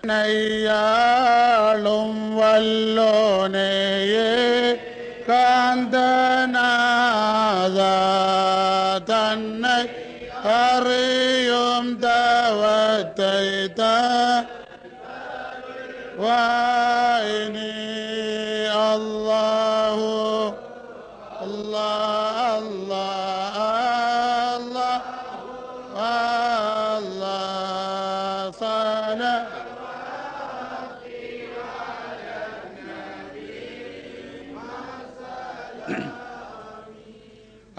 நையாளும் வல்லோனேயே காந்தநாதா தன்னை அறியும் தவத்தை வாயினி அல்லாஹு அல்லாஹ் அல்லாஹ் அல்லாஹ் சல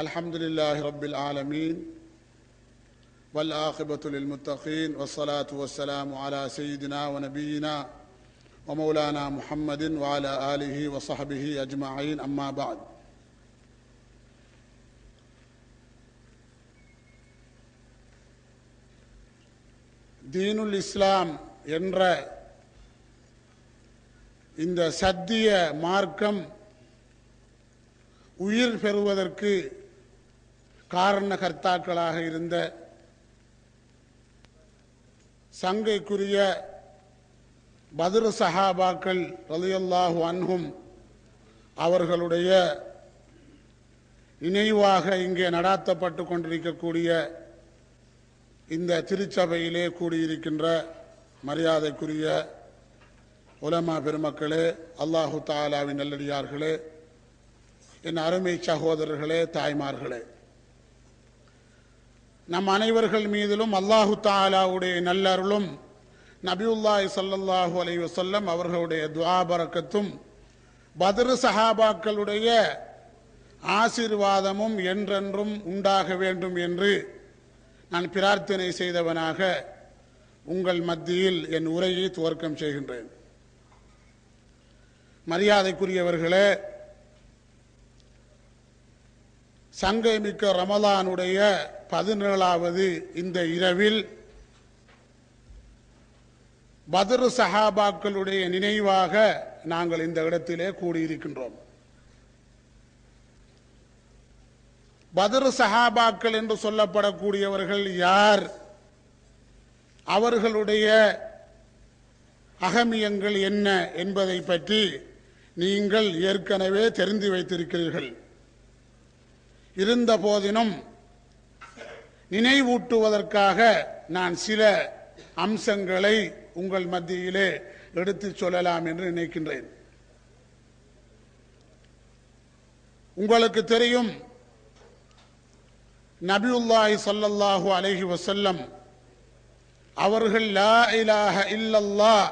அல்ஹம்துலில்லாஹி ரப்பில் ஆலமீன் والعاقبة للمتقين والصلاة والسلام على سيدنا ونبينا ومولانا محمد وعلى آله وصحبه أجمعين أما بعد தீனுல் இஸ்லாம் என்ற இந்த சத்திய மார்க்கம் உயிர் பெறுவதற்கு காரணகர்த்தாக்களாக இருந்த சங்கைக்குரிய பத்ர் சஹாபாக்கள் ரலியல்லாஹு அன்ஹும் அவர்களுடைய நினைவாக இங்கே நடாத்தப்பட்டு கொண்டிருக்கக்கூடிய இந்த திருச்சபையிலே கூடியிருக்கின்ற மரியாதைக்குரிய உலமா பெருமக்களே, அல்லாஹு தஆலாவின் நல்லடியார்களே, என் அருமை சகோதரர்களே, தாய்மார்களே, நம் அனைவர்கள் மீதிலும் அல்லாஹு தஆலாவுடைய நல்லருளும் நபியுல்லாஹி ஸல்லல்லாஹு அலைஹி வஸல்லம் அவர்களுடைய துஆ பரக்கத்தும் பத்ர் சஹாபாக்களுடைய ஆசீர்வாதமும் என்றென்றும் உண்டாக வேண்டும் என்று நான் பிரார்த்தனை செய்தவனாக உங்கள் மத்தியில் என் உரையை துவக்கம் செய்கின்றேன். மரியாதைக்குரியவர்களே, சங்கைமிக்க ரமலானுடைய 17வது இந்த இரவில் பத்ர் சஹாபாக்களுடைய நினைவாக நாங்கள் இந்த இடத்திலே கூடியிருக்கின்றோம். பத்ர் சஹாபாக்கள் என்று சொல்லப்படக்கூடியவர்கள் யார்? அவர்களுடைய அகமியங்கள் என்ன என்பதை பற்றி நீங்கள் ஏற்கனவே தெரிந்து வைத்திருக்கிறீர்கள். இருந்த போதினும் நினைவூட்டுவதற்காக நான் சில அம்சங்களை உங்கள் மத்தியிலே எடுத்துச் சொல்லலாம் என்று நினைக்கின்றேன். உங்களுக்கு தெரியும், நபியுல்லாஹி ஸல்லல்லாஹு அலைஹி வஸல்லம் அவர்கள் லா இலாஹ இல்லல்லாஹ்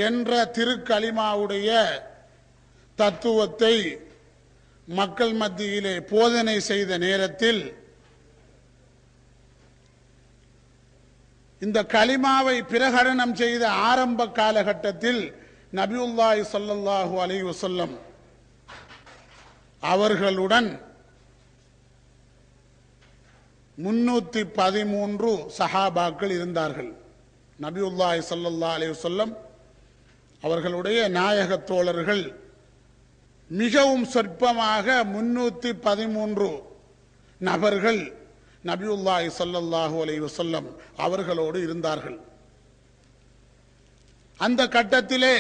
என்ற திருக்கலிமாவுடைய தத்துவத்தை மக்கள் மத்தியிலே போதனை செய்த நேரத்தில் இந்த கலிமாவை பிரகடனம் செய்த ஆரம்ப காலகட்டத்தில் நபியுல்லாஹி ஸல்லல்லாஹு அலைஹி வஸல்லம் அவர்களுடன் 313 சஹாபாக்கள் இருந்தார்கள். நபியுல்லாஹி ஸல்லல்லாஹு அலைஹி வஸல்லம் அவர்களுடைய நாயக தோழர்கள் மிகவும் சொற்பமாக 313 நபர்கள் நபியுல்லாஹி ஸல்லல்லாஹு அலைஹி வஸல்லம் அவர்களோடு இருந்தார்கள். அந்த கட்டத்திலே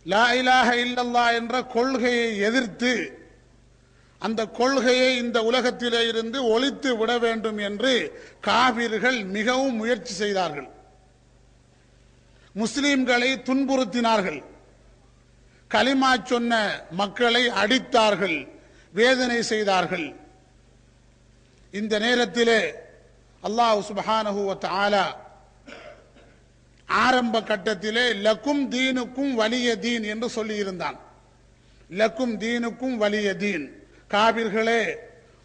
லா இலாஹ இல்லல்லாஹ் என்ற கொள்கையை எதிர்த்து அந்த கொள்கையை இந்த உலகத்திலே இருந்து ஒழித்து விட வேண்டும் என்று காபிர்கள் மிகவும் முயற்சி செய்தார்கள். முஸ்லிம்களை துன்புறுத்தினார்கள். கலிமா சொன்ன மக்களை அடித்தார்கள், வேதனை செய்தார்கள். இந்த நேரத்திலே அல்லாஹ் சுப்ஹானஹு வ தஆலா ஆரம்ப கட்டத்திலே லக்கும் தீனுக்கும் வலிய தீன் என்று சொல்லியிருந்தான். லக்கும் தீனுக்கும் வலிய தீன், காபிர்களே,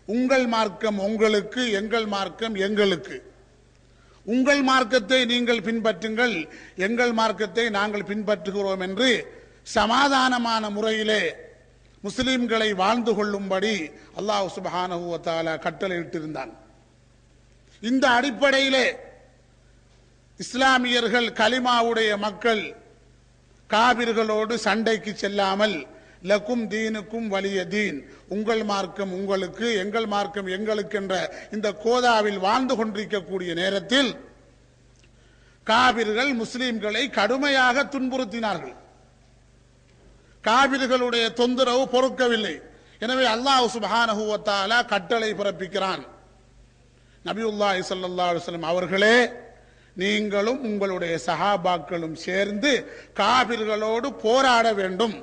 உங்கள் மார்க்கம் உங்களுக்கு, எங்கள் மார்க்கம் எங்களுக்கு. உங்கள் மார்க்கத்தை நீங்கள் பின்பற்றுங்கள், எங்கள் மார்க்கத்தை நாங்கள் பின்பற்றுகிறோம் என்று சமாதானமான முறையிலே முஸ்லிம்களை வாழ்ந்து கொள்ளும்படி அல்லாஹ் சுப்ஹானஹு வ தஆலா கட்டளையிட்டிருந்தான். இந்த அடிப்படையிலே இஸ்லாமியர்கள், கலிமாவுடைய மக்கள் காபிர்களோடு சண்டைக்கு செல்லாமல் லக்கும் தீனுக்கும் வலிய தீன், உங்கள் மார்க்கம் உங்களுக்கு, எங்கள் மார்க்கம் எங்களுக்கு என்ற இந்த கோதாவில் வாழ்ந்து கொண்டிருக்கக்கூடிய நேரத்தில் காபிர்கள் முஸ்லிம்களை கடுமையாக துன்புறுத்தினார்கள். காபிர்களுடைய தொந்தரவு பொறுக்கவில்லை. எனவே அல்லாஹ் சுப்ஹானஹு வ தஆலா கட்டளை பிறப்பிக்கிறான். நபியுல்லாஹி ஸல்லல்லாஹு அலைஹி வஸல்லம் அவர்களே, நீங்களும் உங்களுடைய சஹாபாக்களும் சேர்ந்து காபிர்களோடு போராட வேண்டும்,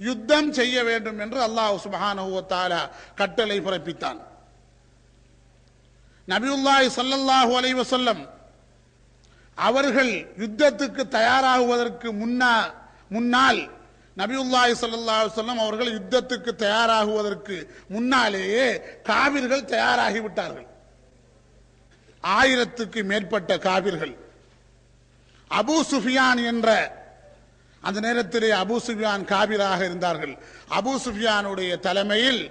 யுத்தம் செய்ய வேண்டும் என்று அல்லாஹ் சுப்ஹானஹு வ தஆலா கட்டளை பிறப்பித்தான். நபியுல்லாஹி ஸல்லல்லாஹு அலைஹி வஸல்லம் அவர்கள் யுத்தத்துக்கு தயாராகுவதற்கு முன்னால் நபியுல்லாஹி ஸல்லல்லாஹு அலைஹி வஸல்லம் அவர்கள் யுத்தத்துக்கு தயாராகுவதற்கு முன்னாலேயே காபிர்கள் தயாராகிவிட்டார்கள். 1000க்கு மேற்பட்ட காபிர்கள். அபூ சுஃபியான் என்ற அந்த நேரத்திலே அபூ சுஃபியான் காபிராக இருந்தார்கள். அபூ சுஃபியானுடைய தலைமையில்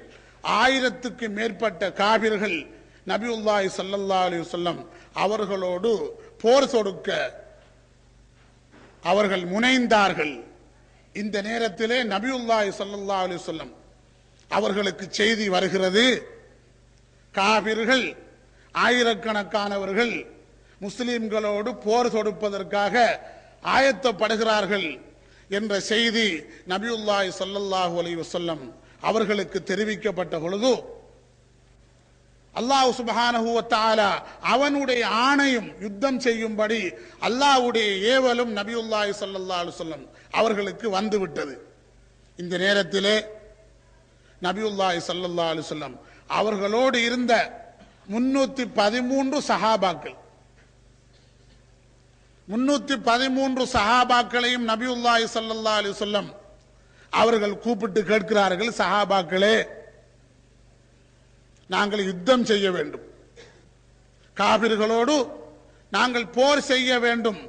1000க்கு மேற்பட்ட காபிர்கள் நபியுல்லாஹி ஸல்லல்லாஹு அலைஹி வஸல்லம் அவர்களோடு போர் தொடுக்க அவர்கள் முனைந்தார்கள். இந்த நேரத்திலே நபியுல்லாஹி ஸல்லல்லாஹு அலைஹி வஸல்லம் அவர்களுக்கு செய்தி வருகிறது, காபிர்கள் ஆயிரக்கணக்கானவர்கள் முஸ்லிம்களோடு போர் தொடுப்பதற்காக ஆயத்தப்படுகிறார்கள் என்ற செய்தி நபியுல்லாஹி ஸல்லல்லாஹு அலைஹி வஸல்லம் அவர்களுக்கு தெரிவிக்கப்பட்ட பொழுது அல்லாஹ் சுப்ஹானஹு வ தஆலா அவனுடைய ஆணையும் யுத்தம் செய்யும்படி அல்லாஹ்வுடைய ஏவலும் நபியுல்லாஹி ஸல்லல்லாஹு அலைஹி வஸல்லம் அவர்களுக்கு வந்துவிட்டது. இந்த நேரத்திலே நபியுல்லாஹி ஸல்லல்லாஹு அலைஹி வஸல்லம் அவர்களோடு இருந்த 313 சஹாபாக்கள், 313 சஹாபாக்களையும் நபியுல்லாஹி ஸல்லல்லாஹு அலைஹி வஸல்லம் அவர்கள் கூப்பிட்டு கேட்கிறார்கள், சஹாபாக்களே, நாங்கள் யுத்தம் செய்ய வேண்டும், காபிர்களோடு நாங்கள் போர் செய்ய வேண்டும்,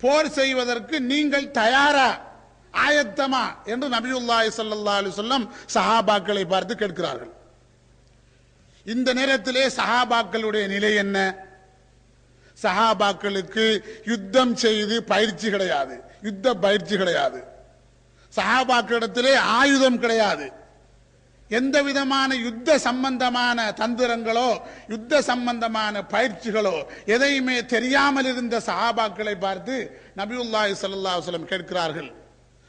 போர் செய்வதற்கு நீங்கள் தயாரா, ஆயத்தமா என்று நபியுல்லாஹி ஸல்லல்லாஹு அலைஹி வஸல்லம் சஹாபாக்களை பார்த்து கேட்கிறார்கள். இந்த நேரத்திலே சஹாபாக்களுடைய நிலை என்ன? சஹாபாக்களுக்கு யுத்தம் செய்து பயிற்சி கிடையாது, யுத்த பயிற்சி கிடையாது. சஹாபாக்களிடத்திலே ஆயுதம் கிடையாது. எந்த விதமான யுத்த சம்பந்தமான தந்திரங்களோ யுத்த சம்பந்தமான பயிற்சிகளோ எதையுமே தெரியாமல் இருந்த சஹாபாக்களை பார்த்து நபியுல்லாஹி ஸல்லல்லாஹு அலைஹி வஸல்லம் கேட்கிறார்கள்,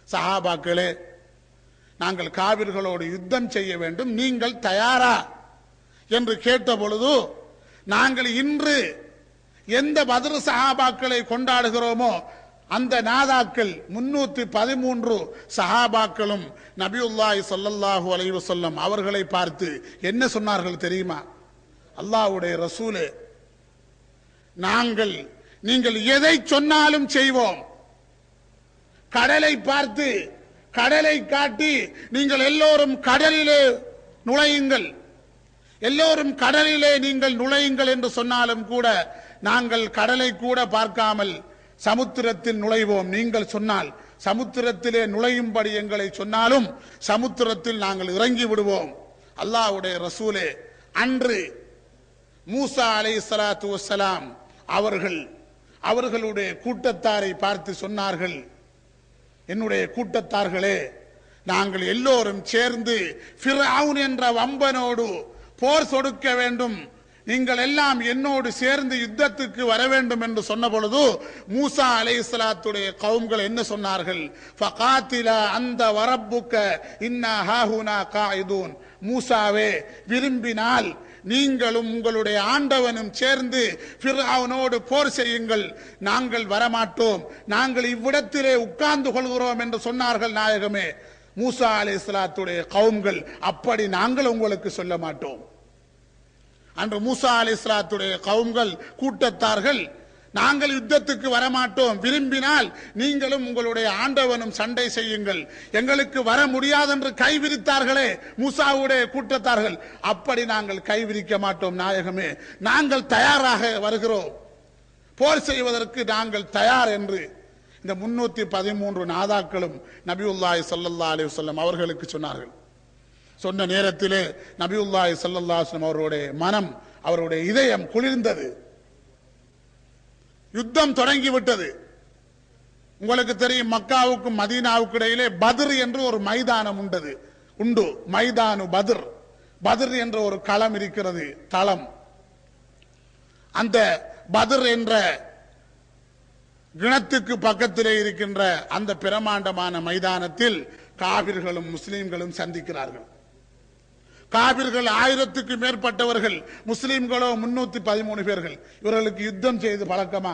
சஹாபாக்களே, நாங்கள் காபிர்களோடு யுத்தம் செய்ய வேண்டும், நீங்கள் தயாரா என்று கேட்ட பொழுது, நாங்கள் இன்று எந்த பத்ர் சஹாபாக்களை கொண்டாடுகிறோமோ அந்த நாதாக்கள் 313 சஹாபாக்களும் நபியுல்லாஹி ஸல்லல்லாஹு அலைஹி வஸல்லம் அவர்களை பார்த்து என்ன சொன்னார்கள் தெரியுமா? அல்லாஹ்வுடைய ரசூலே, நீங்கள் எதை சொன்னாலும் செய்வோம். கடலை பார்த்து, கடலை காட்டி, நீங்கள் எல்லோரும் கடலிலே நுழையுங்கள், எல்லோரும் கடலிலே நீங்கள் நுழையுங்கள் என்று சொன்னாலும் கூட நாங்கள் கடலை கூட பார்க்காமல் சமுத்திரத்தில் நுழைவோம். நீங்கள் சொன்னால் சமுத்திரத்திலே நுழையும்படி எங்களை சொன்னாலும் சமுத்திரத்தில் நாங்கள் இறங்கி விடுவோம். அல்லாஹ்வுடைய ரசூலே, அன்று மூசா அலைஹிஸ்ஸலாத்து வஸ்ஸலாம் அவர்களுடைய கூட்டத்தாரை பார்த்து சொன்னார்கள், என்னுடைய கூட்டத்தார்களே, நாங்கள் எல்லோரும் சேர்ந்து ஃபிர்அவுன் என்ற வம்பனோடு போர் தொடுக்க வேண்டும், நீங்கள் எல்லாம் என்னோடு சேர்ந்து யுத்தத்துக்கு வர வேண்டும் என்று சொன்ன பொழுது மூசா அலைஹிஸ்ஸலாத்துடைய கவும்கள் என்ன சொன்னார்கள்? ஃபகாத்திலா அந்த வரப்புக்க இன்னா ஹாஹுனா காயிதூன். மூசாவே, விரும்பினால் நீங்களும் உங்களுடைய ஆண்டவனும் சேர்ந்து ஃபிர்அவுனோடு போர் செய்யுங்கள், நாங்கள் வரமாட்டோம், நாங்கள் இவ்விடத்திலே உட்கார்ந்து கொள்கிறோம் என்று சொன்னார்கள். நாயகமே, மூசா அலைஹிஸ்ஸலாத்துடைய கவும்கள், அப்படி நாங்கள் உங்களுக்கு சொல்ல மாட்டோம். அன்று மூசா அலைஹிஸ்ஸலாத்துடைய கவும்கள் கூட்டத்தார்கள், நாங்கள் யுத்தத்துக்கு வரமாட்டோம், விரும்பினால் நீங்களும் உங்களுடைய ஆண்டவனும் சண்டை செய்யுங்கள், எங்களுக்கு வர முடியாது என்று கைவிரித்தார்களே மூசாவுடைய கூட்டத்தார்கள். அப்படி நாங்கள் கைவிரிக்க மாட்டோம் நாயகமே, நாங்கள் தயாராக வருகிறோம், போர் செய்வதற்கு நாங்கள் தயார் என்று இந்த 313 நாதாக்களும் நபியுல்லாஹி ஸல்லல்லாஹு அலைஹி வஸல்லம் அவர்களுக்கு சொன்னார்கள். சொன்ன நேரத்திலே நபியுல்லாஹி ஸல்லல்லாஹு அலைஹி வஸல்லம் அவருடைய மனம், அவருடைய இதயம் குளிர்ந்தது. யுத்தம் தொடங்கிவிட்டது. உங்களுக்கு தெரியும், மக்காவுக்கும் மதீனாவுக்கு இடையிலே பத்ர் என்று ஒரு மைதானம் உண்டு. மைதானு பத்ர், பத்ர் என்ற ஒரு களம் இருக்கிறது, தளம். அந்த பத்ர் என்ற கிணத்துக்கு பக்கத்திலே இருக்கின்ற அந்த பிரமாண்டமான மைதானத்தில் காபிர்களும் முஸ்லிம்களும் சந்திக்கிறார்கள். காபிர்கள் 1000க்கு மேற்பட்டவர்கள், முஸ்லிம்களோ 313 பேர்கள். இவர்களுக்கு யுத்தம் செய்து பழக்கமா?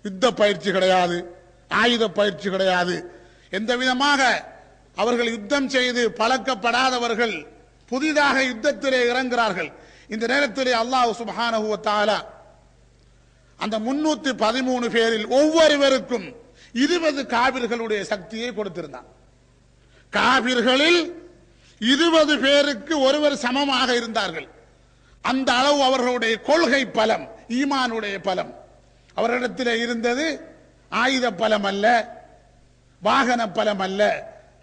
யுத்த பயிற்சி கிடையாது, ஆயுத பயிற்சி கிடையாது. எந்த விதமாக அவர்கள் யுத்தம் செய்து பழக்கப்படாதவர்கள் புதிதாக யுத்தத்திலே இறங்குகிறார்கள். இந்த நேரத்திலே அல்லாஹ் சுப்ஹானஹு வ தஆலா அந்த 313 பேரில் ஒவ்வொருவருக்கும் 20 காபிர்களுடைய சக்தியை கொடுத்திருந்தான். காபிர்களில் 20 பேருக்கு ஒருவர் சமமாக இருந்தார்கள். அந்த அளவு அவர்களுடைய கொள்கை பலம், ஈமானுடைய பலம் அவர்களிடத்தில் இருந்தது. ஆயுத பலம் அல்ல, வாகன பலம் அல்ல,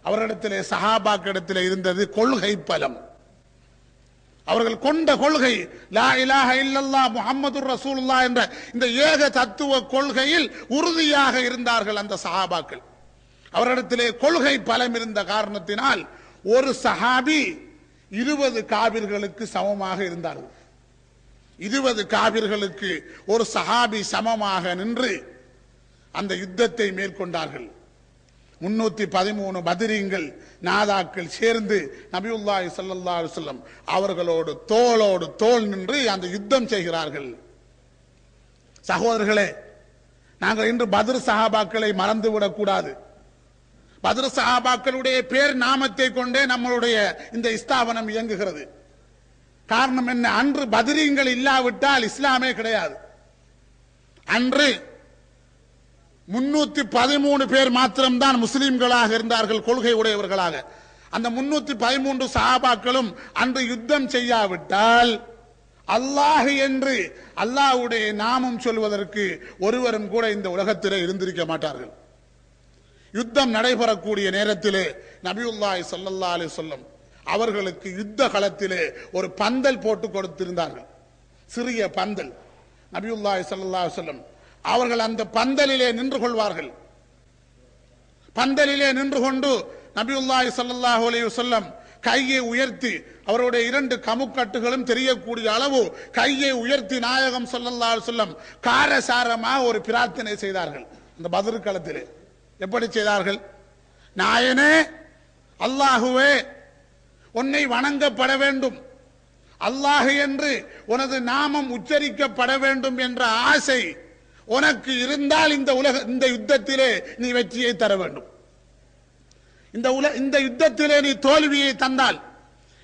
அவர்களிடத்திலே சஹாபாக்களிடத்தில் இருந்தது கொள்கை பலம். அவர்கள் கொண்ட கொள்கை லா இலாஹ இல்லல்லாஹ் முஹம்மதுர் ரசூலுல்லாஹ் என்ற இந்த ஏக தத்துவ கொள்கையில் உறுதியாக இருந்தார்கள் அந்த சஹாபாக்கள். அவர்களிடத்திலே கொள்கை பலம் இருந்த காரணத்தினால் ஒரு சஹாபி 20 காபிர்களுக்கு சமமாக இருந்தார்கள். 20 காபிர்களுக்கு ஒரு சஹாபி சமமாக நின்று அந்த யுத்தத்தை மேற்கொண்டார்கள். 313 பத்ரீங்கள் நாதாக்கள் சேர்ந்து நபியுல்லாஹி ஸல்லல்லாஹு அலைஹி வஸல்லம் அவர்களோடு தோளோடு தோள் நின்று அந்த யுத்தம் செய்கிறார்கள். சகோதரர்களே, நாங்கள் இன்று பத்ர் சஹாபாக்களை மறந்துவிடக் கூடாது. பத்ர் சஹாபாக்களுடைய பேர் நாமத்தை கொண்டே நம்மளுடைய இந்த ஸ்தாபனம் இயங்குகிறது. காரணம் என்ன? அன்று பத்ரீங்கள் இல்லாவிட்டால் இஸ்லாமே கிடையாது. அன்று 313 பேர் மாத்திரம்தான் முஸ்லிம்களாக இருந்தார்கள், கொள்கை உடையவர்களாக. அந்த 313 சஹாபாக்களும் அன்று யுத்தம் செய்யாவிட்டால் அல்லாஹ் என்று அல்லாஹ்வுடைய நாமம் சொல்வதற்கு ஒருவரும் கூட இந்த உலகத்திலே இருந்திருக்க மாட்டார்கள். யுத்தம் நடைபெறக்கூடிய நேரத்திலே நபியுல்லாஹி ஸல்லல்லாஹு அலைஹி வஸல்லம் அவர்களுக்கு யுத்த களத்திலே ஒரு பந்தல் போட்டு கொடுத்திருந்தார்கள், சிறிய பந்தல். நபியுல்லாஹி ஸல்லல்லாஹு அலைஹி வஸல்லம் அவர்கள் அந்த பந்தலிலே நின்று கொள்வார்கள். பந்தலிலே நின்று கொண்டு நபியுல்லாஹி ஸல்லல்லாஹு அலைஹி வஸல்லம் கையை உயர்த்தி, அவருடைய 2 கமுக்கட்டுகளும் தெரியக்கூடிய அளவு கையை உயர்த்தி நாயகம் ஸல்லல்லாஹு அலைஹி வஸல்லம் காரசாரமாக ஒரு பிரார்த்தனை செய்தார்கள். அந்த பத்ர் களத்திலே எப்படி செய்தார்கள்? நாயனே, அல்லாஹுவே, உன்னை வணங்கப்பட வேண்டும், அல்லாஹ் என்று உனது நாமம் உச்சரிக்கப்பட வேண்டும் என்ற ஆசை உனக்கு இருந்தால் இந்த யுத்தத்திலே நீ வெற்றியை தர வேண்டும். இந்த யுத்தத்திலே நீ தோல்வியை தந்தால்,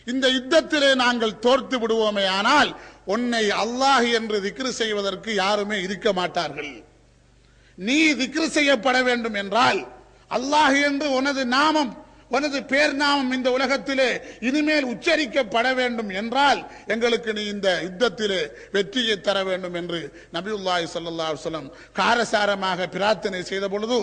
இந்த யுத்தத்திலே நாங்கள் தோற்று விடுவோமே, ஆனால் உன்னை அல்லாஹ் என்று திக்ரு செய்வதற்கு யாருமே இருக்க மாட்டார்கள். நீ திக்ரு செய்யப்பட வேண்டும் என்றால், அல்லாஹ் என்று உனது நாமம், உனது பேர் நாமம் இந்த உலகத்திலே இனிமேல் உச்சரிக்கப்பட வேண்டும் என்றால் எங்களுக்கு நீ இந்த யுத்தத்திலே வெற்றியை தர வேண்டும் என்று நபியுல்லாஹி ஸல்லல்லாஹு அலைஹி வஸல்லம் காரசாரமாக பிரார்த்தனை செய்த பொழுது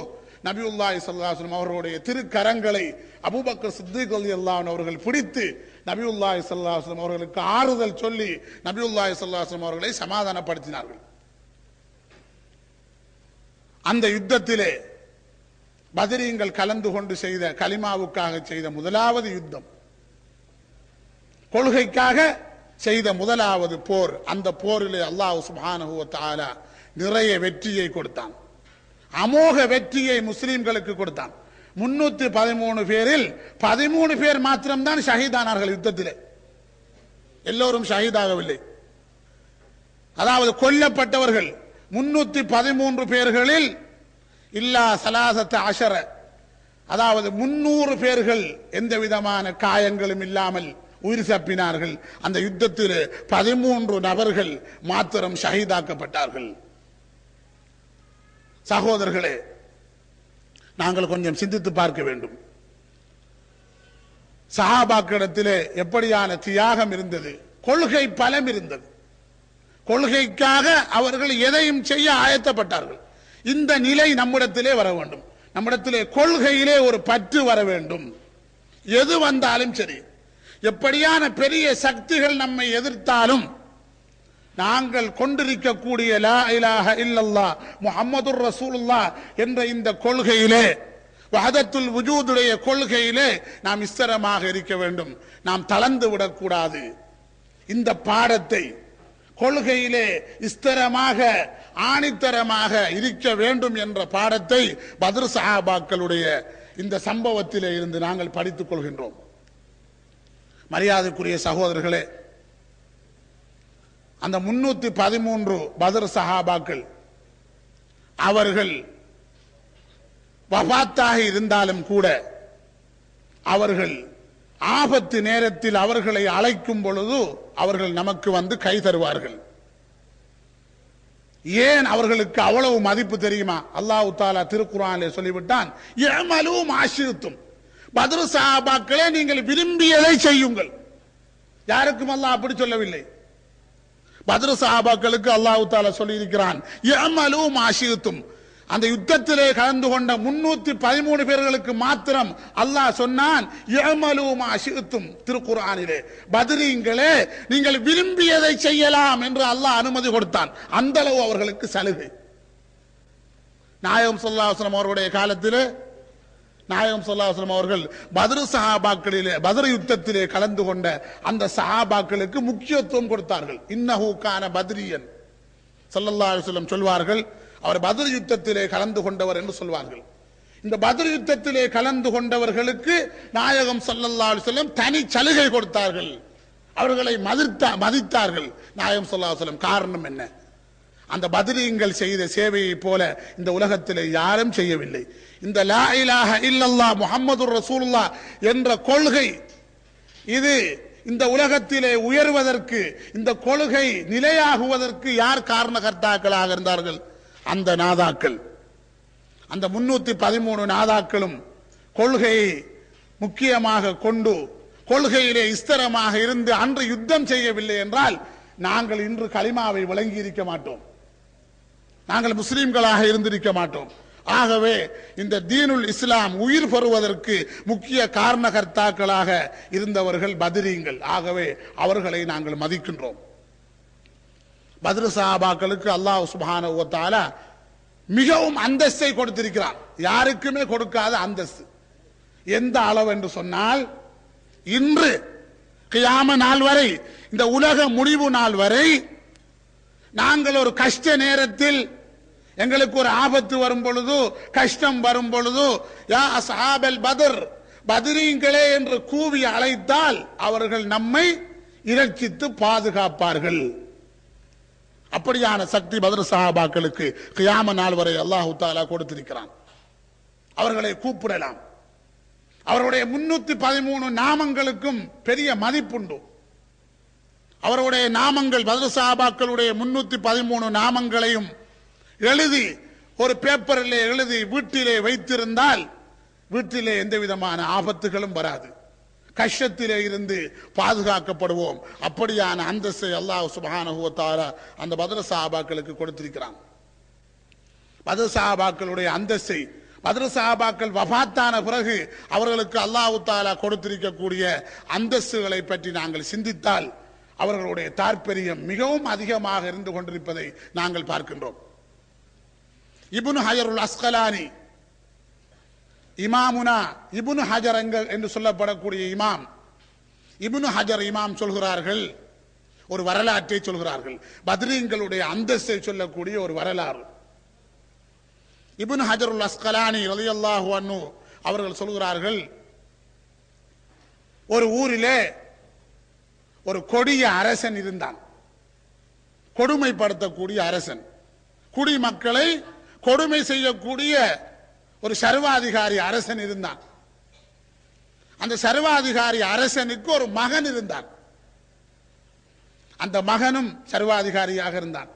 நபியுல்லாஹி ஸல்லல்லாஹு அலைஹி வஸல்லம் அவர்களுடைய திருக்கரங்களை அபூபக்கர் சித்திக் ரலியல்லாஹு அன்ஹு அவர்கள் பிடித்து நபியுல்லாஹி ஸல்லல்லாஹு அலைஹி வஸல்லம் அவர்களுக்கு ஆறுதல் சொல்லி நபியுல்லாஹி ஸல்லல்லாஹு அலைஹி வஸல்லம் அவர்களை சமாதானப்படுத்தினார்கள். அந்த யுத்தத்திலே பத்ரீங்கள் கலந்து கொண்டு செய்த, கலிமாவுக்காக செய்த முதலாவது யுத்தம், கொள்கைக்காக செய்த முதலாவது போர். அந்த போரிலே அல்லாஹ் சுப்ஹானஹு வ தஆலா நிறைய வெற்றியை கொடுத்தான், அமோக வெற்றியை முஸ்லிம்களுக்கு கொடுத்தான். 313 பேரில் 13 பேர் மாத்திரம்தான் ஷஹீதானார்கள் யுத்தத்திலே. எல்லோரும் ஷஹீதாகவில்லை. அதாவது கொல்லப்பட்டவர்கள் 313 பேர்களில் இல்லா சலாசத்த அஷர, அதாவது 300 பேர்கள் எந்த விதமான காயங்களும் இல்லாமல் உயிர் தப்பினார்கள். அந்த யுத்தத்தில் 13 நபர்கள் மாத்திரம் ஷஹீதாக்கப்பட்டார்கள். சகோதரர்களே, நாங்கள் கொஞ்சம் சிந்தித்து பார்க்க வேண்டும். சஹாபாக்களிடத்திலே எப்படியான தியாகம் இருந்தது, கொள்கை பலம் இருந்தது. கொள்கைக்காக அவர்கள் எதையும் செய்ய ஆயத்தப்பட்டார்கள். இந்த நிலை நம்மிடத்திலே வர வேண்டும். நம்மிடத்திலே கொள்கையிலே ஒரு பற்று வர வேண்டும். எது வந்தாலும் சரி, எப்படியான பெரிய சக்திகள் நம்மை எதிர்த்தாலும் நாங்கள் கொண்டிருக்கக்கூடிய லா இலாஹ இல்லல்லாஹ் முஹம்மதுர் ரசூலுல்லாஹ் என்ற இந்த கொள்கையிலே, வஹதத்துல் வுஜூதுடைய கொள்கையிலே நாம் ஸ்திரமாக இருக்க வேண்டும். நாம் தளர்ந்து விடக்கூடாது. இந்த பாடத்தை, கொள்கையிலே ஸ்திரமாக ஆணித்தரமாக இருக்க வேண்டும் என்ற பாடத்தை பத்ர் சஹாபாக்களுடைய இந்த சம்பவத்திலே இருந்து நாங்கள் படித்துக் கொள்கின்றோம். மரியாதைக்குரிய சகோதரர்களே, அந்த 313 பத்ர் சஹாபாக்கள் அவர்கள் வஃபாத்தாக இருந்தாலும் கூட அவர்கள் ஆபத்து நேரத்தில் அவர்களை அழைக்கும் பொழுது அவர்கள் நமக்கு வந்து கை தருவார்கள். ஏன் அவர்களுக்கு அவ்வளவு மதிப்பு தெரியுமா? அல்லாஹ் தஆலா திருக்குர்ஆனிலே சொல்லிவிட்டான், யஅமலு மாஷிதும், பத்ர் சஹாபாக்களே நீங்கள் விரும்பியதை செய்யுங்கள். யாருக்கும் அல்லாஹ் அப்படி சொல்லவில்லை. பத்ர் சஹாபாக்களுக்கு அல்லாஹ் தஆலா சொல்லி இருக்கிறான், யஅமலு மாஷிதும். அந்த யுத்தத்திலே கலந்து கொண்ட 313 பேர்களுக்கு மாத்திரம் அல்லாஹ் சொன்னான், யஅமலு மாஷிதும். திருக்குர்ஆனிலே பத்ரீங்களே நீங்கள் விரும்பியதை செய்யலாம் என்று அல்லாஹ் அனுமதி கொடுத்தான். அந்த அளவு அவர்களுக்கு சலுகை. நாயகம் ஸல்லல்லாஹு அலைஹி வஸல்லம் அவர்களுடைய காலத்திலே நாயகம் ஸல்லல்லாஹு அலைஹி வஸல்லம் அவர்கள் பத்ர் சஹாபாக்களிலே பத்ர் யுத்தத்திலே கலந்து கொண்ட அந்த சஹாபாக்களுக்கு முக்கியத்துவம் கொடுத்தார்கள். இன்னஹு கான பத்ரியன் ஸல்லல்லாஹு அலைஹி வஸல்லம் சொல்வார்கள், அவர் பத்ர் யுத்தத்திலே கலந்து கொண்டவர் என்று சொல்வார்கள். இந்த பத்ர் யுத்தத்திலே கலந்து கொண்டவர்களுக்கு நாயகம் ஸல்லல்லாஹு அலைஹி வஸல்லம் தனி சலுகை கொடுத்தார்கள். அவர்களை மதித்தார்கள் நாயகம் ஸல்லல்லாஹு அலைஹி வஸல்லம். காரணம் என்ன? அந்த பத்ரீங்கள் செய்த சேவையை போல இந்த உலகத்திலே யாரும் செய்யவில்லை. இந்த லா இலாஹ இல்லல்லாஹ் முஹம்மதுர் ரசூலுல்லாஹ் என்ற கொள்கை இது இந்த உலகத்திலே உயர்வதற்கு, இந்த கொள்கை நிலையாகுவதற்கு யார் காரணகர்த்தாக்களாக இருந்தார்கள்? அந்த நாதாக்கள். அந்த 313 நாதாக்களும் கொள்கையை முக்கியமாக கொண்டு கொள்கையிலே ஸ்திரமாக இருந்து அன்று யுத்தம் செய்யவில்லை என்றால் நாங்கள் இன்று கலிமாவை வழங்கி இருக்க மாட்டோம், நாங்கள் முஸ்லிம்களாக இருந்திருக்க மாட்டோம். ஆகவே இந்த தீனுல் இஸ்லாம் உயிர் பெறுவதற்கு முக்கிய காரணகர்த்தாக்களாக இருந்தவர்கள் பத்ரீங்கள். ஆகவே அவர்களை நாங்கள் மதிக்கின்றோம். பத்ர் சஹாபாக்களுக்கு அல்லாஹ் சுப்ஹானஹு வ தஆலா மிகவும் அந்தஸ்தை கொடுத்திருக்கிறார். யாருக்குமே கொடுக்காத அந்தஸ்து. எந்த அளவு என்று சொன்னால், இன்று கியாம நாள் வரை, இந்த உலக முடிவு நாள் வரை, நாங்கள் ஒரு கஷ்ட நேரத்தில் எங்களுக்கு ஒரு ஆபத்து வரும் பொழுது, கஷ்டம் வரும் பொழுது, யா அஸ்ஹாபல் பத்ர், பத்ரீங்களே என்று கூவி அழைத்தால் அவர்கள் நம்மை இரட்சித்து பாதுகாப்பார்கள். அப்படியான சக்தி பத்ர் சஹாபாக்களுக்கு கியாம நாள் வரை அல்லாஹ் தஆலா கொடுத்திருக்கிறான். அவர்களை கூப்பிடலாம். அவருடைய 313 நாமங்களுக்கும் பெரிய மதிப்புண்டு. அவருடைய நாமங்கள், பத்ர் சஹாபாக்களுடைய 313 நாமங்களையும் எழுதி ஒரு பேப்பரிலே எழுதி வீட்டிலே வைத்திருந்தால் வீட்டிலே எந்த விதமான ஆபத்துகளும் வராது, கஷ்டத்திலே இருந்து பாதுகாக்கப்படுவோம். அப்படியான அந்தஸ்தை அல்லாஹ் சுப்ஹானஹு வ தஆலா அந்த பத்ர் சஹாபாக்களுக்கு கொடுத்திருக்கிறான். பத்ர் சஹாபாக்களுடைய அந்தஸ்தை, பத்ர் சஹாபாக்கள் வஃபாத்தான பிறகு அவர்களுக்கு அல்லாஹ் தஆலா கொடுத்திருக்கக்கூடிய அந்தஸ்துகளை பற்றி நாங்கள் சிந்தித்தால் அவர்களுடைய தாற்பயம் மிகவும் அதிகமாக இருந்து கொண்டிருப்பதை நாங்கள் பார்க்கின்றோம். இப்னு ஹஜருல் அஸ்கலானி, இமாமுனா இப்னு ஹஜர் என்று சொல்லப்படக்கூடிய இமாம் இப்னு ஹஜர் இமாம் சொல்கிறார்கள், ஒரு வரலாற்றை சொல்கிறார்கள், பத்ரீங்களுடைய அந்தஸ்தை சொல்லக்கூடிய ஒரு வரலாறு. இப்னு ஹஜருல் அஸ்கலானி ரலியல்லாஹு அன்ஹு அவர்கள் சொல்கிறார்கள், ஒரு ஊரிலே ஒரு கொடிய அரசன் இருந்தான், கொடுமைப்படுத்தக்கூடிய அரசன், குடிமக்களை கொடுமை செய்யக்கூடிய ஒரு சர்வாதிகாரி அரசன் இருந்தான். அந்த சர்வாதிகாரி அரசனுக்கு ஒரு மகன் இருந்தான். அந்த மகனும் சர்வாதிகாரியாக இருந்தான்.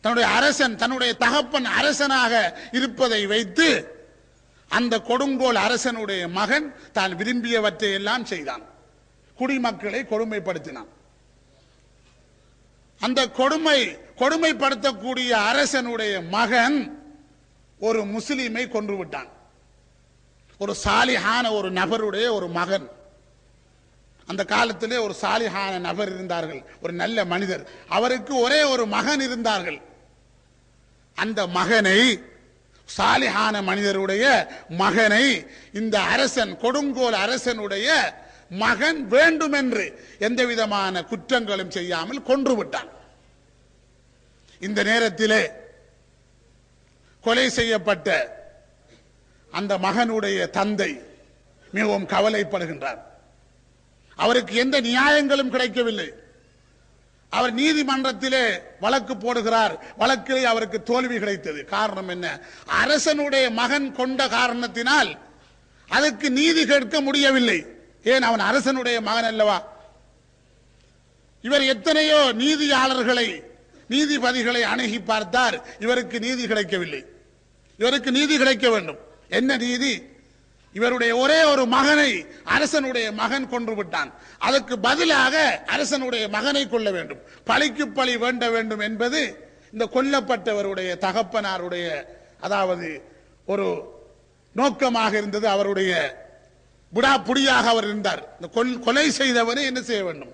தன்னுடைய அரசன், தன்னுடைய தகப்பன் அரசனாக இருப்பதை வைத்து அந்த கொடுங்கோல் அரசனுடைய மகன் தான் விரும்பியவற்றை எல்லாம் செய்தான், குடிமக்களை கொடுமைப்படுத்தினான். அந்த கொடுமைப்படுத்தக்கூடிய அரசனுடைய மகன் ஒரு முஸ்லிமை கொன்று விட்டான். ஒரு சாலிஹான ஒரு நபருடைய ஒரு மகன். அந்த காலத்திலே ஒரு சாலிஹான நபர் இருந்தார்கள், ஒரு நல்ல மனிதர். அவருக்கு ஒரே ஒரு மகன் இருந்தார்கள். அந்த மகனை, சாலிஹான மனிதருடைய மகனை இந்த அரசன், கொடுங்கோல் அரசனுடைய மகன் வேண்டுமென்று எந்த விதமான குற்றங்களும் செய்யாமல் கொன்று விட்டான். இந்த நேரத்திலே கொலை செய்யப்பட்ட அந்த மகனுடைய தந்தை மிகவும் கவலைப்படுகின்றார். அவருக்கு எந்த நியாயங்களும் கிடைக்கவில்லை. அவர் நீதிமன்றத்திலே வழக்கு போடுகிறார். வழக்கிலே அவருக்கு தோல்வி கிடைத்தது. காரணம் என்ன? அரசனுடைய மகன் கொண்ட காரணத்தினால் அதற்கு நீதி கேட்க முடியவில்லை. ஏன்? அவன் அரசனுடைய மகன் அல்லவா. இவர் எத்தனையோ நீதியாளர்களை, நீதிபதிகளை அணுகி பார்த்தார். இவருக்கு நீதி கிடைக்கவில்லை. இவருக்கு நீதி கிடைக்க வேண்டும். என்ன நீதி? இவருடைய ஒரே ஒரு மகனை அரசனுடைய மகன் கொன்று விட்டான். அதற்கு பதிலாக அரசனுடைய மகனை கொள்ள வேண்டும், பழிக்கு பழி வேண்ட வேண்டும் என்பது இந்த கொல்லப்பட்டவருடைய தகப்பனாருடைய, அதாவது ஒரு நோக்கமாக இருந்தது. அவருடைய விடாப்புடியாக அவர் இருந்தார். இந்த கொலை செய்தவரை என்ன செய்ய வேண்டும்?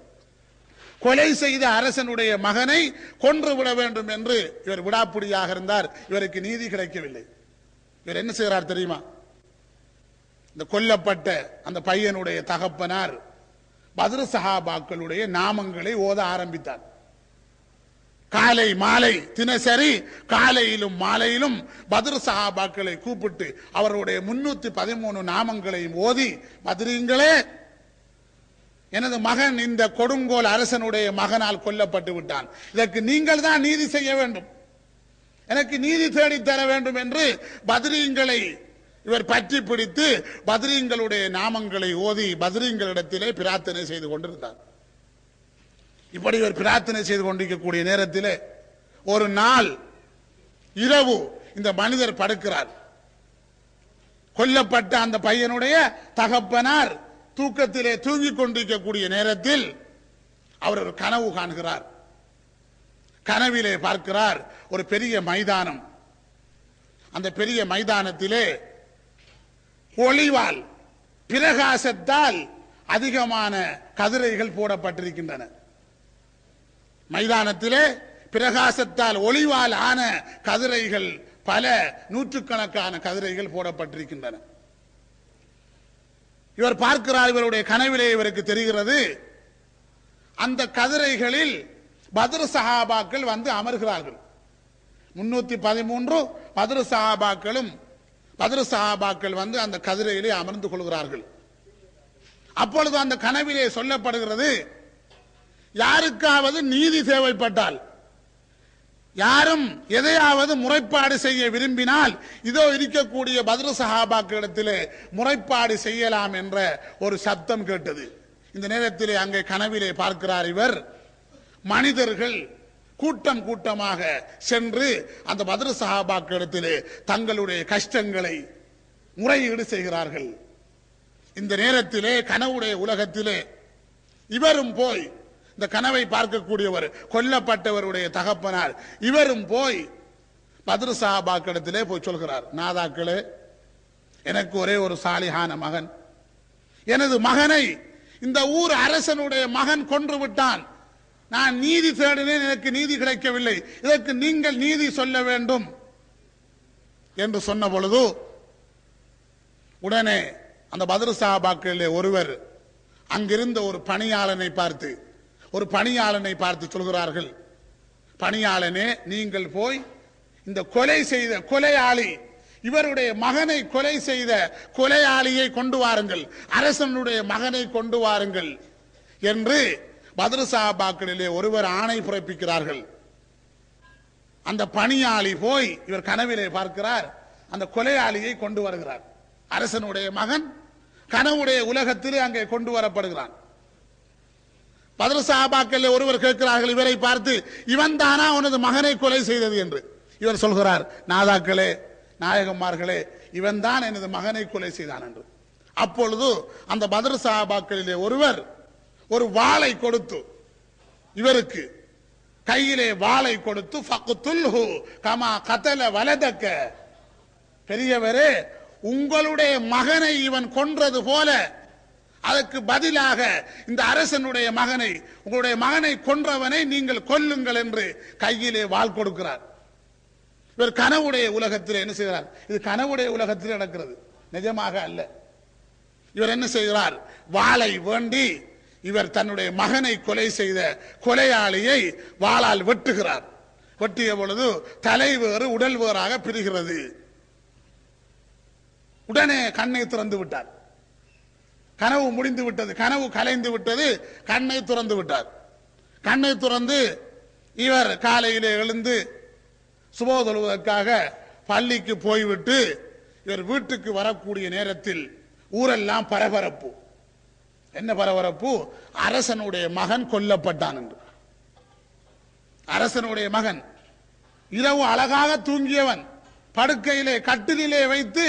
கொலை செய்த அரசனுடைய மகனை கொன்று விட வேண்டும் என்று இவர் விடாப்புடியாக இருந்தார். இவருக்கு நீதி கிடைக்கவில்லை. இவர் என்ன செய்கிறார் தெரியுமா? இந்த கொல்லப்பட்ட அந்த பையனுடைய தகப்பனார் பத்ர் சஹாபாக்களுடைய நாமங்களை ஓத ஆரம்பித்தார். காலை மாலை தினசரி காலையிலும் மாலையிலும் பத்ர் சஹாபாக்களை கூப்பிட்டு அவருடைய 313 நாமங்களையும் ஓதி, பத்ரீங்களே, எனது மகன் இந்த கொடுங்கோல் அரசனுடைய மகனால் கொல்லப்பட்டு விட்டான். இதற்கு நீங்கள் தான் நீதி செய்ய வேண்டும், எனக்கு நீதி தேடி தர வேண்டும் என்று பத்ரீங்களை இவர் பற்றி பிடித்து பத்ரீங்களுடைய நாமங்களை ஓதி பத்ரீங்களிடத்திலே பிரார்த்தனை செய்து கொண்டிருந்தார். இப்படி இவர் பிரார்த்தனை செய்து கொண்டிருக்கக்கூடிய நேரத்திலே ஒரு நாள் இரவு இந்த மனிதர் படுக்கிறார். கொல்லப்பட்ட அந்த பையனுடைய தகப்பனார் தூக்கத்திலே தூங்கிக் கொண்டிருக்கக்கூடிய நேரத்தில் அவர் ஒரு கனவு காண்கிறார். கனவிலே பார்க்கிறார் ஒரு பெரிய மைதானம். அந்த பெரிய மைதானத்திலே ஒளிவால், பிரகாசத்தால் அதிகமான கதிரைகள் போடப்பட்டிருக்கின்றன. மைதானத்திலே பிரகாசத்தால் ஒளிவால் ஆன கதிரைகள், பல நூற்றுக்கணக்கான கதிரைகள் போடப்பட்டிருக்கின்றன. இவர் பார்க்கிறார். இவருடைய கனவிலே இவருக்கு தெரிகிறது, அந்த கதிரைகளில் பத்ர் சஹாபாக்கள் வந்து அமர்கிறார்கள். 313 பத்ர் சஹாபாக்கள் வந்து அந்த கதிரையிலே அமர்ந்து கொள்கிறார்கள். அப்பொழுது அந்த கனவிலே சொல்லப்படுகிறது, யாருக்காவது நீதி தேவைப்பட்டால், யாரும் எதையாவது முறைப்பாடு செய்ய விரும்பினால் இதோ இருக்கக்கூடிய பத்ர் சஹாபாக்களிடத்திலே முறைப்பாடு செய்யலாம் என்ற ஒரு சப்தம் கேட்டது. இந்த நேரத்திலே அங்கே கனவிலே பார்க்கிறார் இவர், மனிதர்கள் கூட்டம் கூட்டமாக சென்று அந்த பத்ர் சஹாபாக்களிடத்திலே தங்களுடைய கஷ்டங்களை முறையீடு செய்கிறார்கள். இந்த நேரத்திலே கனவுடைய உலகத்திலே இவரும் போய், இந்த கனவை பார்க்கக்கூடியவர் கொல்லப்பட்டவருடைய தகப்பனார், இவரும் போய் பத்ர் சஹாபாக்களிடத்திலே போய் சொல்கிறார், நாதாக்களே, எனக்கு ஒரே ஒரு சாலிஹான மகன், எனது மகனை இந்த ஊர் அரசனுடைய மகன் கொன்று விட்டான். நான் நீதி தேடினேன், எனக்கு நீதி கிடைக்கவில்லை, இதற்கு நீங்கள் நீதி சொல்ல வேண்டும் என்று சொன்ன பொழுது உடனே அந்த பத்ர் சஹாபாக்களிலே ஒருவர் அங்கிருந்த ஒரு பணியாளனை பார்த்து சொல்கிறார்கள், பணியாளனே, நீங்கள் போய் இந்த கொலை செய்த கொலையாளி, இவருடைய மகனை கொலை செய்த கொலையாளியை கொண்டு வாருங்கள், அரசனுடைய மகனை கொண்டு வாருங்கள் என்று பத்ர் சஹாபாக்களிலே ஒருவர் ஆணை பிறப்பிக்கிறார்கள். அந்த பணியாளி போய், இவர் கனவிலே பார்க்கிறார், அந்த கொலையாளியை கொண்டு வருகிறார். அரசனுடைய மகன் கனவுடைய உலகத்திலே அங்கே கொண்டு வரப்படுகிறான். பத்ர் சஹாபாக்களிலே ஒருவர் கேட்கிறார்கள் இவரை பார்த்து, இவன் தானா உனது மகனை கொலை செய்தது என்று. இவர் சொல்கிறார், நாதாக்களே, நாயகமார்களே, இவன் தான் எனது மகனை கொலை செய்தான் என்று. அப்பொழுது அந்த பத்ர் சஹாபாக்களிலே ஒருவர் ஒரு வாளை கொடுத்து, இவருக்கு கையிலே வாளை கொடுத்து, ஃபக்துல்ஹு கமா கதல வலதக்க, பெரியவரே, உங்களுடைய மகனை இவன் கொன்றது போல அதற்கு பதிலாக இந்த அரசனுடைய மகனை, உங்களுடைய மகனை கொன்றவனை நீங்கள் கொல்லுங்கள் என்று கையிலே வாள் கொடுக்கிறார். இவர் கனவுடைய உலகத்தில் என்ன செய்கிறார்? இது கனவுடைய உலகத்தில் நடக்கிறது, நிஜமாக அல்ல. இவர் என்ன செய்கிறார்? வாளை வேண்டி இவர் தன்னுடைய மகனை கொலை செய்த கொலையாளியை வாளால் வெட்டுகிறார். வெட்டிய பொழுது தலை வேறு உடல் வேறாக பிரிகிறது. உடனே கண்ணை திறந்து விட்டார். கனவு முடிந்து விட்டது, கனவு கலைந்து விட்டது. கண்ணை திறந்து விட்டார். கண்ணை திறந்து இவர் காலையிலே எழுந்து சுபஹ் தொழுவதற்காக பள்ளிக்கு போய்விட்டு இவர் வீட்டுக்கு வரக்கூடிய நேரத்தில் ஊரெல்லாம் பரபரப்பு. என்ன பரபரப்பு? அரசனுடைய மகன் கொல்லப்பட்டான் என்று. அரசனுடைய மகன் இரவு அழகாக தூங்கியவன் படுக்கையிலே கட்டிலே வைத்து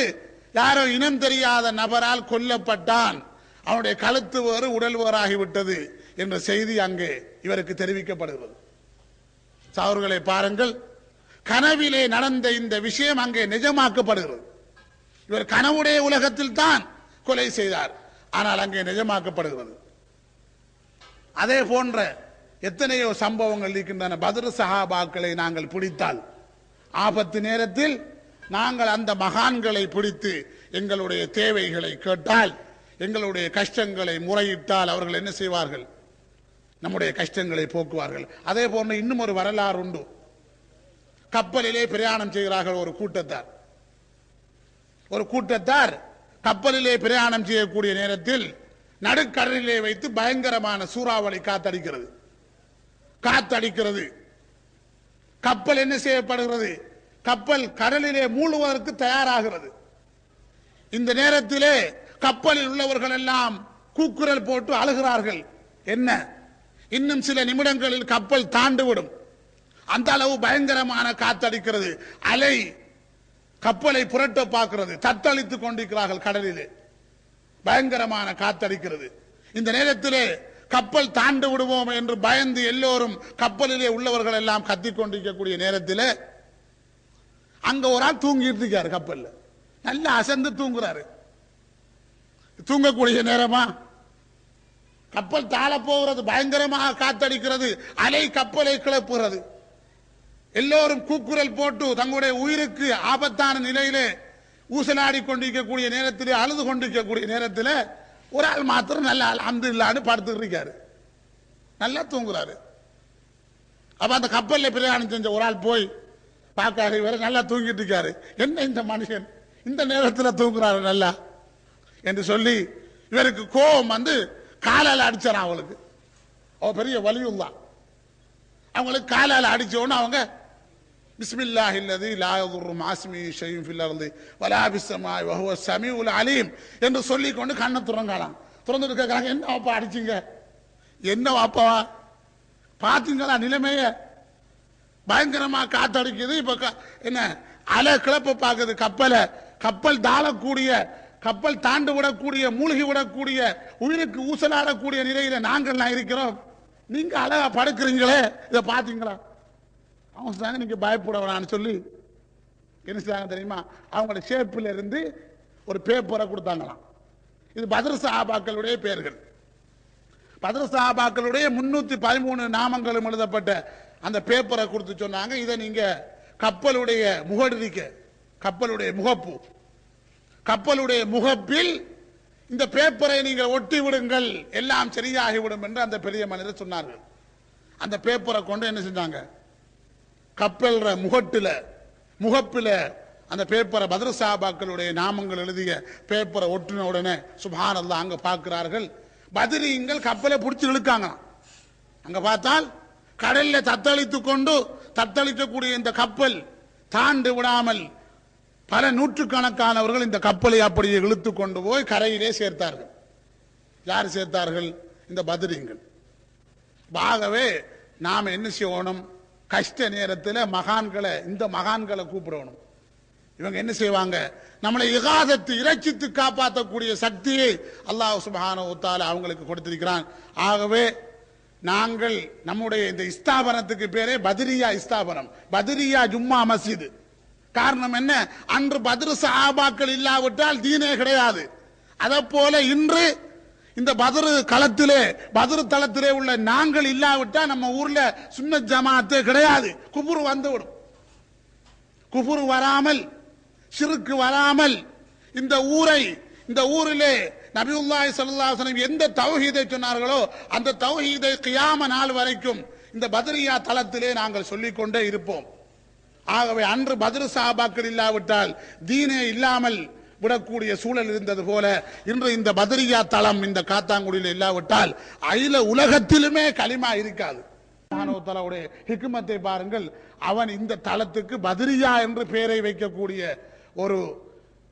யாரோ இனம் தெரியாத நபரால் கொல்லப்பட்டான், அவனுடைய கழுத்து வேறு உடல் வேறாகிவிட்டது என்ற செய்தி அங்கே இவருக்கு தெரிவிக்கப்படுகிறது. சகோதரர்களை பாருங்கள், கனவிலே நடந்த இந்த விஷயம் அங்கே நிஜமாக்கப்படுகிறது. இவர் கனவுடைய உலகத்தில் தான் கொலை செய்தார், ஆனால் அங்கே நிஜமாக்கப்படுகிறது. அதே போன்ற எத்தனையோ சம்பவங்கள் இருக்கின்றன. பத்ர் சஹாபாக்களை நாங்கள் பிடித்தால் ஆபத்து நேரத்தில் நாங்கள் அந்த மகான்களை பிடித்து எங்களுடைய தேவைகளை கேட்டால், எங்களுடைய கஷ்டங்களை முறையிட்டால் அவர்கள் என்ன செய்வார்கள்? நம்முடைய கஷ்டங்களை போக்குவார்கள். அதே போன்று இன்னும் ஒரு வரலாறு உண்டு. கப்பலிலே பிரயாணம் செய்கிறார்கள் ஒரு கூட்டத்தார் கப்பலிலே பிரயாணம் செய்யக்கூடிய நேரத்தில் நடுக்கடலிலே வைத்து பயங்கரமான சூறாவளி காத்தடிக்கிறது. கப்பல் என்ன செய்யப்படுகிறது? கப்பல் கடலிலே மூழ்குவதற்கு தயாராகிறது. இந்த நேரத்திலே கப்பலில் உள்ளவர்கள் எல்லாம் கூக்குரல் போட்டு அழுகிறார்கள். என்ன, இன்னும் சில நிமிடங்களில் கப்பல் தாண்டுவிடும், அந்த அளவு பயங்கரமான காத்தடிக்கிறது. அலை கப்பலை புரட்ட பார்க்கிறது, தத்தளித்துக் கொண்டிருக்கிறார்கள். கடலிலே பயங்கரமான காத்தடிக்கிறது. இந்த நேரத்திலே கப்பல் தாண்டு விடுவோம் என்று பயந்து எல்லோரும் கப்பலிலே உள்ளவர்கள் எல்லாம் கத்திக் கொண்டிருக்கக்கூடிய நேரத்தில் அங்க ஒரு ஆள் தூங்கிட்டு இருக்காரு. கப்பல்ல நல்லா அசந்து தூங்குறாரு. தூங்கக்கூடிய நேரமா கப்பல் தாழ போகிறது, பயங்கரமாக காத்தடிக்கிறது, அலை கப்பலை கிளப்புகிறது. எல்லோரும் கூக்குரல் போட்டு தங்களுடைய உயிருக்கு ஆபத்தான நிலையிலே ஊசலாடி கொண்டிருக்கக்கூடிய நேரத்திலே, அழுது கொண்டிருக்கக்கூடிய நேரத்தில் ஒரு ஆள் மாத்திரம் நல்லா அல்ஹம்துலில்லாஹ்னு படுத்துட்டு இருக்காரு, நல்லா தூங்குறாரு. அப்ப அந்த கப்பல்ல பிரயாணம் செஞ்ச ஒரு ஆள் போய் பார்க்காரு, இவரை நல்லா தூங்கிட்டு இருக்காரு, என்ன இந்த மனுஷன் இந்த நேரத்தில் தூங்குறாரு நல்லா என்று சொல்லி இவருக்கு கோபம் வந்து காலால் அடிச்சார். அவங்களுக்கு பெரிய வலியுல்லா, அவங்களுக்கு காலால் அடிச்சோன்னு அவங்க பிஸ்மில்லாஹில்லதி லா யதுர்ரு மாஸ்மி ஷைஉன் ஃபில் அர்தி வலா ஃபிஸ் ஸமாஇ வஹுவ ஸமீஉல் அலீம் என்று சொல்லி கொண்டு கண்ணை திறந்துட்டு கேட்கறாங்க, என்ன வாப்பா அடிச்சிங்க? என்ன வாப்பா பாத்தீங்களா நிலைமைய? பயங்கரமா காத்தடிக்குது. இப்ப என்ன அலை கிளப்ப பாக்குது கப்பலை. கப்பல் தாழக்கூடிய, கப்பல் தாண்டு விடக்கூடிய, மூழ்கி விடக்கூடிய, உயிருக்கு ஊசலாடக்கூடிய நிலையில நாங்கள்லாம் இருக்கிறோம். நீங்க அழகா படுக்கிறீங்களே, இதை பாத்தீங்களா? அவங்க சொன்னாங்க, நீங்க பயப்பட வேணான்னு சொல்லி என்ன செய்றாங்க தெரியுமா? அவங்களோட ஷேப்பில் இருந்து ஒரு பேப்பரை கொடுத்தாங்களாம். இது பத்ர் சஹாபாக்களுடைய பெயர்கள். பத்ர் சஹாபாக்களுடைய 313 நாமங்களும் எழுதப்பட்ட அந்த பேப்பரை கொடுத்து சொன்னாங்க, இதை நீங்க கப்பலுடைய முகடிக்க, கப்பலுடைய முகப்பு, கப்பலுடைய முகப்பில் இந்த பேப்பரை நீங்கள் ஒட்டி விடுங்கள், எல்லாம் சரியாகிவிடும் என்று அந்த பெரிய மனிதர் சொன்னார்கள். அந்த பேப்பரை கொண்டு என்ன செஞ்சாங்க? கப்பல் முகப்பில அந்த பேப்பரை, பத்ர் சஹாபாக்களுடைய நாமங்கள் எழுதிய பேப்பரை ஒட்டின உடனே சுப்ஹானல்லாஹ் அங்க பார்க்கிறார்கள், பத்ரீங்கள் கப்பலை பிடிச்சி இழுக்காங்க. அங்க பார்த்தால் கடல்ல தத்தளிக்கக்கூடிய இந்த கப்பல் தாண்டு விடாமல் பல நூற்றுக்கணக்கானவர்கள் இந்த கப்பலை அப்படியே இழுத்து கொண்டு போய் கரையிலே சேர்த்தார்கள். யார் சேர்த்தார்கள்? இந்த பத்ரீங்கள். ஆகவே நாம் என்ன செய்யணும்? கஷ்ட நேரத்தில் இந்த மகான்களை கூப்பிடணும். இவங்க என்ன செய்வாங்க? நம்மளை இகாதத்து இறைச்சித்து காப்பாற்றக்கூடிய சக்தியை அல்லாஹ் சுப்ஹானஹு வ தஆலா அவங்களுக்கு கொடுத்திருக்கிறான். ஆகவே நாங்கள் நம்முடைய இந்த ஸ்தாபனத்துக்கு பேரே பத்ரியா ஸ்தாபனம், பத்ரியா ஜும்மா மஸ்ஜித். காரணம் என்ன? அன்று பத்ர் சஹாபாக்கள் இல்லாவிட்டால் தீனே கிடையாது. அதை போல இன்று இந்த பத்ர் தளத்திலே உள்ள நாங்கள் இல்லாவிட்டால் நம்ம ஊர்ல சுன்னத் ஜமாத்தே கிடையாது. குஃபுர் வந்துவிடும். குஃபுர் வராமல், ஷிர்க் வராமல் இந்த ஊரிலே நபியுல்லாஹி ஸல்லல்லாஹு அலைஹி வஸல்லம் எந்த தௌஹீதை சொன்னார்களோ அந்த தௌஹீதை கியாம நாள் வரைக்கும் இந்த பத்ரியா தளத்திலே நாங்கள் சொல்லிக்கொண்டே இருப்போம். ஆகவே அன்று பத்ர் சஹாபாக்கள் இல்லாவிட்டால் தீனே இல்லாமல் விடக்கூடிய சூழல் இருந்தது போல இன்று இந்த பத்ரியா தளம் இந்த காத்தாங்குடியில் இல்லாவிட்டால் அகில உலகத்திலுமே களிமா இருக்காது. ஹிக்மத்தை பாருங்கள். அவன் இந்த தளத்துக்கு பத்ரியா என்று பெயரை வைக்கக்கூடிய ஒரு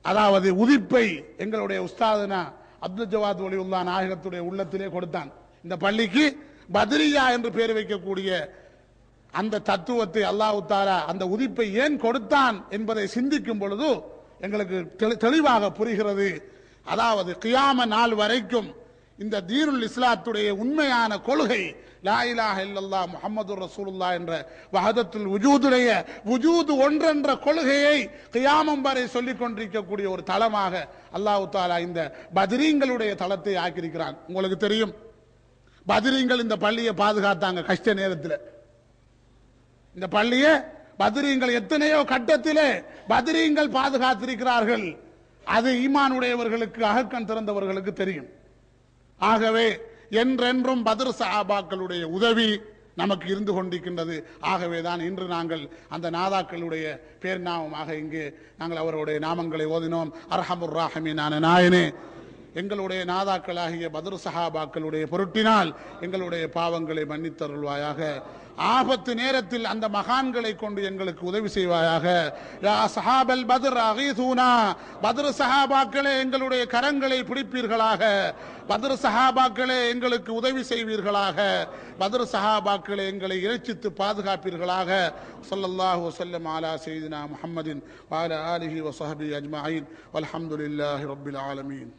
அதாவது உதிப்பை எங்களுடைய உஸ்தாதுனா அப்துல் ஜவாத் வலியுல்லா நாயகத்துடைய உள்ளத்திலே கொடுத்தான். இந்த பள்ளிக்கு பத்ரியா என்று பெயர் வைக்கக்கூடிய அந்த தத்துவத்தை அல்லாஹ் தஆலா அந்த உதிப்பை ஏன் கொடுத்தான் என்பதை சிந்திக்கும் பொழுது எங்களுக்கு தெளிவாக புரிகிறது. அதாவது கியாம நாள் வரைக்கும் இந்த தீனுல் இஸ்லாத்துடைய உண்மையான கொள்கை லா இலாஹ இல்லல்லாஹ் முஹம்மதுர் ரசூலுல்லாஹ் என்ற வஹதத்துல் வுஜூதுடைய வுஜூது ஒன்றென்ற கொள்கையை கியாமம் வரை சொல்லிக் கொண்டிருக்கக்கூடிய ஒரு தளமாக அல்லாஹ் தஆலா இந்த பத்ரீங்களுடைய தளத்தை ஆக்கியிருக்கிறான். உங்களுக்கு தெரியும், பத்ரீங்கள் இந்த பள்ளியை பாதுகாத்தாங்க கஷ்ட நேரத்தில். இந்த பள்ளியை பத்ரீங்கள் எத்தனையோ கட்டத்திலே பத்ரீங்கள் பாதுகாத்திருக்கிறார்கள். அது ஈமானுடையவர்களுக்கு அகக்கண் திறந்தவர்களுக்கு தெரியும். ஆகவே என்றென்றும் பத்ர் சஹாபாக்களுடைய உதவி நமக்கு இருந்து கொண்டிருக்கின்றது. ஆகவேதான் இன்று நாங்கள் அந்த நாதாக்களுடைய பேர் நாமமாக இங்கே நாங்கள் அவருடைய நாமங்களை ஓதினோம். அர்ஹமுர் ராஹிமீனான நாயனே, எங்களுடைய நாதாக்களாகிய பத்ர் சஹாபாக்களுடைய பொருட்டினால் எங்களுடைய பாவங்களை மன்னித்தருள்வாயாக. ஆபத்து நேரத்தில் அந்த மகான்களை கொண்டு எங்களுக்கு உதவி செய்வாயாக. யா சஹாபல் பத்ர் அகீதுனா, பத்ர் சஹாபாக்களே எங்களுடைய கரங்களை பிடிப்பீர்களாக. பத்ர் சஹாபாக்களே எங்களுக்கு உதவி செய்வீர்களாக. பத்ர் சஹாபாக்களே எங்களை இறைச்சித்து பாதுகாப்பீர்களாக. ஸல்லல்லாஹு வஸல்லம் அலா சய்யிதினா முஹம்மதின் வ அலா ஆலிஹி வ ஸஹ்பிஹி அஜ்மஈன் வல்ஹம்துலில்லாஹி ரப்பில் ஆலமீன்.